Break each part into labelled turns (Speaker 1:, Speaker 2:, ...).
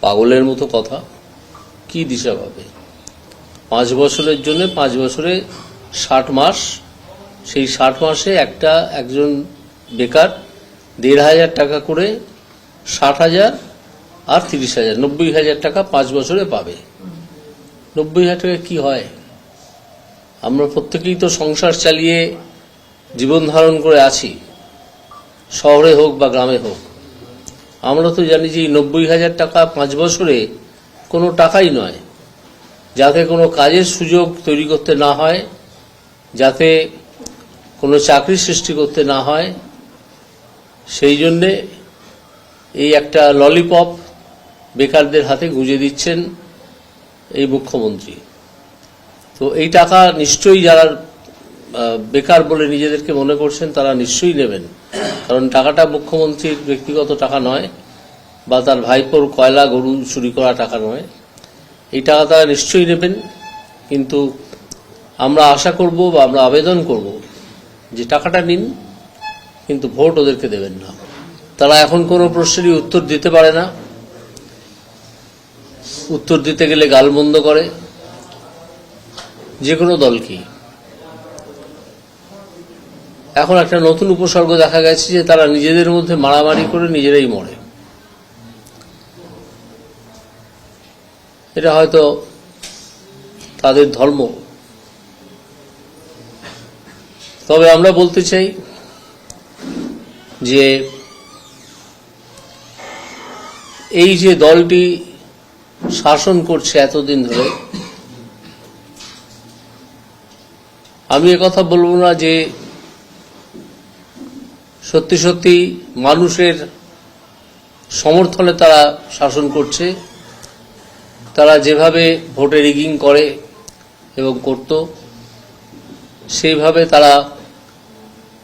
Speaker 1: পাগলের মতো কথা। কি দিশা পাবে? 5 বছরের জন্য 5 বছরে 60 মাস, সেই 60 মাসে একজন বেকার 1,500 টাকা করে 60,000 আর 30,000 90,000 টাকা 5 বছরে পাবে। 90,000 টাকা কি হয়? আমরা প্রত্যেকেই তো সংসার চালিয়ে জীবন ধারণ করে আছি, শহরে হোক বা গ্রামে হোক। আমরা তো জানি যে 90,000 টাকা 5 বছরে কোনো টাকাই নয়। যাতে কোনো কাজের সুযোগ তৈরি করতে না হয়, যাতে কোনো চাকরি সৃষ্টি করতে না হয়, সেই জন্যে এই একটা ললিপপ বেকারদের হাতে গুঁজে দিচ্ছেন এই মুখ্যমন্ত্রী। তো এই টাকা নিশ্চয়ই যারা বেকার বলে নিজেদেরকে মনে করছেন তারা নিশ্চয়ই নেবেন, কারণ টাকাটা মুখ্যমন্ত্রীর ব্যক্তিগত টাকা নয়, বা তার ভাইপোর কয়লা গরু চুরি করা টাকা নয়। এই টাকা তারা নিশ্চয়ই নেবেন, কিন্তু আমরা আশা করব বা আমরা আবেদন করব যে টাকাটা নিন, কিন্তু ভোট ওদেরকে দেবেন না। তারা এখন কোনো প্রশ্নেরই উত্তর দিতে পারে না, উত্তর দিতে গেলে গালমন্দ করে, যে কোনো দলকে। এখন একটা নতুন উপসর্গ দেখা গেছে যে তারা নিজেদের মধ্যে মারামারি করে নিজেরাই মরে। এটা হয়তো তাদের ধর্ম। তবে আমরা বলতে চাই যে এই যে দলটি শাসন করছে এতদিন ধরে, আমি একথা বলবো না যে সত্যি সত্যি মানুষের সমর্থনে তারা শাসন করছে। তারা যেভাবে ভোটে রিগিং করে এবং করত, সেইভাবে তারা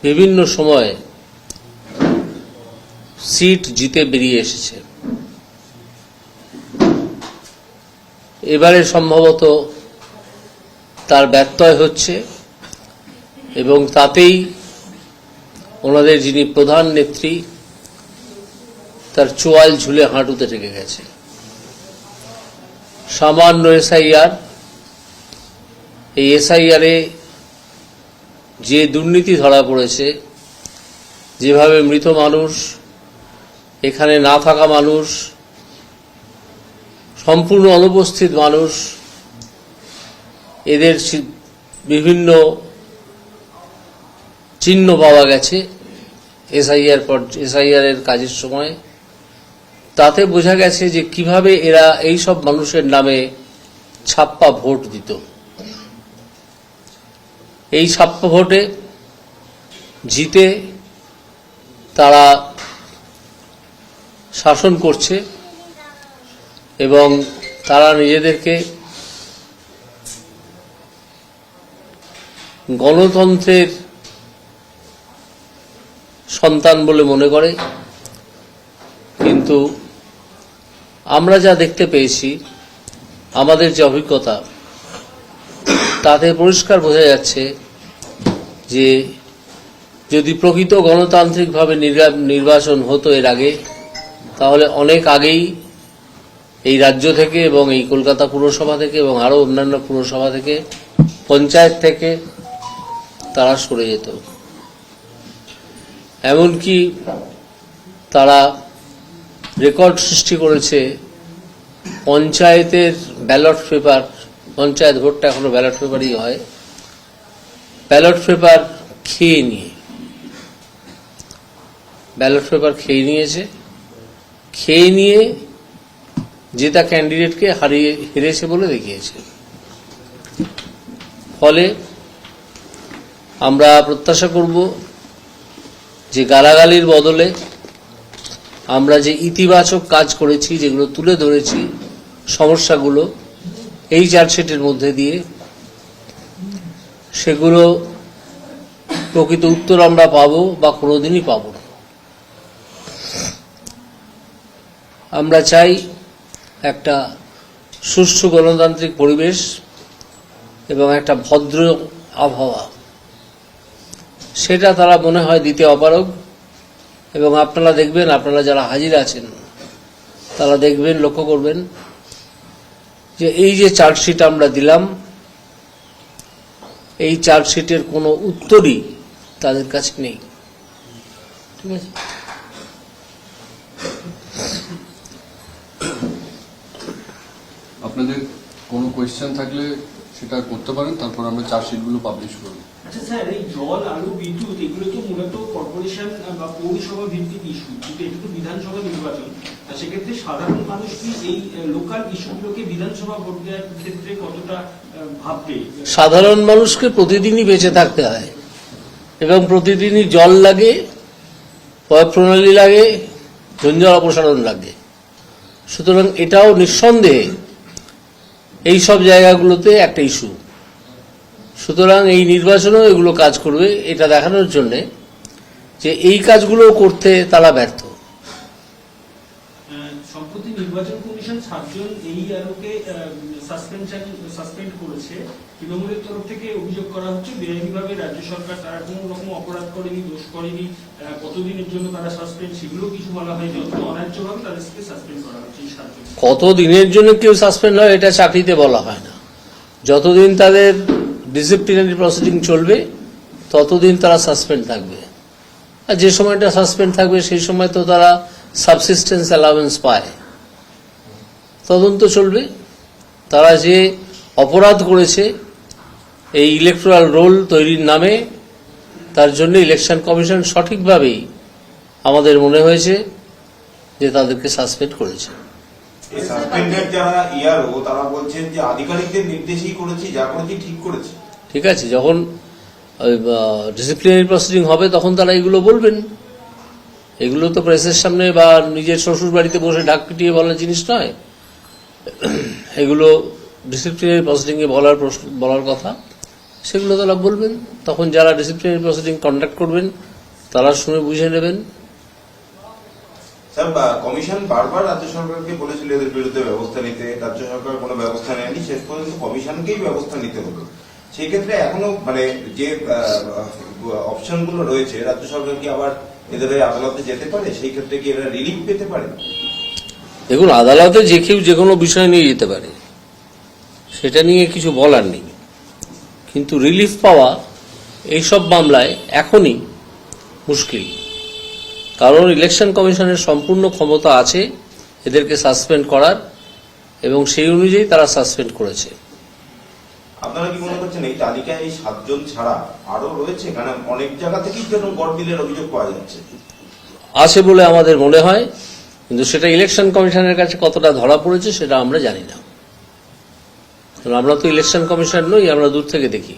Speaker 1: বিভিন্ন সময়ে সিট জিতে বেরিয়ে এসেছে। এবারে সম্ভবত তার ব্যত্যয় হচ্ছে, এবং তাতেই ওনাদের যিনি প্রধান নেত্রী, তার চোয়াল ঝুলে হাঁটুতে ঠেকে গেছে। সামান্য এসআইআর, এই এসআইআরে যে দুর্নীতি ধরা পড়েছে, যেভাবে মৃত মানুষ, এখানে না থাকা মানুষ, সম্পূর্ণ অনুপস্থিত মানুষ, এদের বিভিন্ন চিহ্ন পাওয়া গেছে এসআইআর এর কাজের সময়। তাতে বোঝা গেছে যে কিভাবে এরা এই সব মানুষের নামে ছাপ্পা ভোট দিত। এই ছাপ্পা ভোটে জিতে তারা শাসন করছে, এবং তারা নিজেদেরকে গণতন্ত্রের সন্তান বলে মনে করে। কিন্তু আমরা যা দেখতে পেয়েছি, আমাদের যে অভিজ্ঞতা, তাতে পরিষ্কার বোঝা যাচ্ছে যে যদি প্রকৃত গণতান্ত্রিকভাবে নির্বাচন হতো এর আগে, তাহলে অনেক আগেই এই রাজ্য থেকে এবং এই কলকাতা পুরসভা থেকে এবং আরো অন্যান্য পুরসভা থেকে, পঞ্চায়েত থেকে তারা সরে যেত। এমনকি তারা রেকর্ড সৃষ্টি করেছে পঞ্চায়েতের ব্যালট পেপার, পঞ্চায়েত ভোটটা এখনো ব্যালট পেপারই হয়, ব্যালট পেপার খেয়ে নিয়ে, ব্যালট পেপার খেয়ে নিয়েছে, খেয়ে নিয়ে জেতা ক্যান্ডিডেটকে হেরেছে বলে দেখিয়েছে। ফলে আমরা প্রত্যাশা করব যে গালাগালির বদলে আমরা যে ইতিবাচক কাজ করেছি, যেগুলো তুলে ধরেছি সমস্যাগুলো এই চার্জশিটের মধ্যে দিয়ে, সেগুলো প্রকৃত উত্তর আমরা পাবো বা কোনোদিনই পাব না। আমরা চাই একটা সুষ্ঠু গণতান্ত্রিক পরিবেশ এবং একটা ভদ্র আবহাওয়া। সেটা তারা মনে হয় দিতে অপারগ, এবং আপনারা দেখবেন, আপনারা যারা হাজির আছেন তারা দেখবেন, লক্ষ্য করবেন যে এই যে চার্জশিট আমরা দিলাম, এই চার্জশিটের কোনো উত্তরই তাদের কাছে নেই। ঠিক আছে,
Speaker 2: আপনাদের কোনো কোয়েশ্চেন থাকলে সেটা করতে পারেন, তারপর আমরা চার্জশিটগুলো পাবলিশ করব।
Speaker 3: আচ্ছা স্যার, এই জল, আলু, বিদ্যুৎ এগুলো তো মূলত কর্পোরেশন বা পৌরসভা ভিত্তিক ইস্যু, কিন্তু এটা তো বিধানসভা নির্বাচন। সেক্ষেত্রে সাধারণ মানুষ কি এই লোকাল ইস্যুগুলোকে বিধানসভা ভোট দেওয়ার ক্ষেত্রে কতটা ভাববে?
Speaker 1: সাধারণ মানুষকে প্রতিদিনই বেঁচে থাকতে হয় এবং প্রতিদিনই জল লাগে, পয় প্রণালী লাগে, জঞ্জাল অপসারণ লাগে। সুতরাং এটাও নিঃসন্দেহে এই সব জায়গাগুলোতে একটা ইস্যু। সুতরাং এই নির্বাচনেও এগুলো কাজ করবে, এটা দেখানোর জন্য যে এই কাজগুলো করতে তারা ব্যর্থ।
Speaker 3: সম্প্রতি নির্বাচন কমিশন 7 জন এই আরোকে সাসপেন্ড করেছে। তৃণমূলের তরফ থেকে অভিযোগ করা হচ্ছে বেআইনিভাবে রাজ্য সরকার তারা কোনো রকম অপরাধ করেনি, দোষ করেনি, কতদিনের জন্য তারা সাসপেন্ড সেগুলো কিছু বলা হয়নি, অন্যায্যভাবে তাদেরকে সাসপেন্ড করা হচ্ছে। এই 7 জন
Speaker 1: কত দিনের জন্য কেউ সাসপেন্ড হয় এটা চাকরিতে বলা হয় না। যতদিন তাদের ডিসিপ্লিনারি প্রসিডিং চলবে ততদিন তারা সাসপেন্ড থাকবে। আর যে সময়টা সাসপেন্ড থাকবে সেই সময় তো তারা সাবসিস্টেন্স অ্যালাউয়েন্স পায়। তদন্ত চলবে, তারা যে অপরাধ করেছে এই ইলেকটোরাল রোল তৈরির নামে, তার জন্য ইলেকশন কমিশন সঠিকভাবেই আমাদের মনে হয়েছে যে তাদেরকে সাসপেন্ড করেছে।
Speaker 4: এই সাসপেন্ডেড যারা ইআরও তারা বলছেন যে আধিকারিকদের নির্দেশই করেছি, যা করেছি ঠিক করেছি।
Speaker 1: ঠিক আছে, যখন ডিসিপ্লিনারি প্রসিডিং হবে তখন তারা এগুলো বলবেন। এগুলো তো প্রেসের সামনে বা নিজের শ্বশুর বাড়িতে বসে ঢাক পিটিয়ে বলার জিনিস নয়। এগুলো ডিসিপ্লিনারি প্রসিডিংয়ে বলার কথা, সেগুলো তারা বলবেন। তখন যারা ডিসিপ্লিনারি প্রসিডিং কন্ডাক্ট করবেন তারা শুনে বুঝে নেবেন।
Speaker 4: স্যার, কমিশন বারবার রাজ্য সরকারকে বলেছিল এদের বিরুদ্ধে ব্যবস্থা নিতে, রাজ্য সরকার কোনো ব্যবস্থা নেয়নি, শেষ পর্যন্ত কমিশনকেই ব্যবস্থা নিতে হলো। সেই ক্ষেত্রে এখনো যে অপশন গুলো রয়েছে, রাজ্য সরকার কি আবার এদের আদালতে যেতে পারে? সেই ক্ষেত্রে কি এরা রিলিফ পেতে পারে?
Speaker 1: দেখুন, আদালতে যে কেউ যে কোনো বিষয় নিয়ে যেতে পারে, সেটা নিয়ে কিছু বলার নেই। কিন্তু রিলিফ পাওয়া এইসব মামলায় এখনই মুশকিল, কারণ ইলেকশন কমিশনের সম্পূর্ণ ক্ষমতা আছে এদেরকে সাসপেন্ড করার, এবং সেই অনুযায়ী তারা সাসপেন্ড করেছে।
Speaker 4: আপনারা কি মনে করছেন এই তালিকায় এই 7 জন ছাড়া আরো রয়েছে? কারণ অনেক জায়গা থেকেই যেন গড়বিলের অভিযোগ পাওয়া যাচ্ছে।
Speaker 1: আছে বলে আমাদের মনে হয়, কিন্তু সেটা ইলেকশন কমিশনের কাছে কতটা ধরা পড়েছে সেটা আমরা জানি না। কারণ আমরা তো ইলেকশন কমিশন নই, আমরা দূর থেকে দেখি।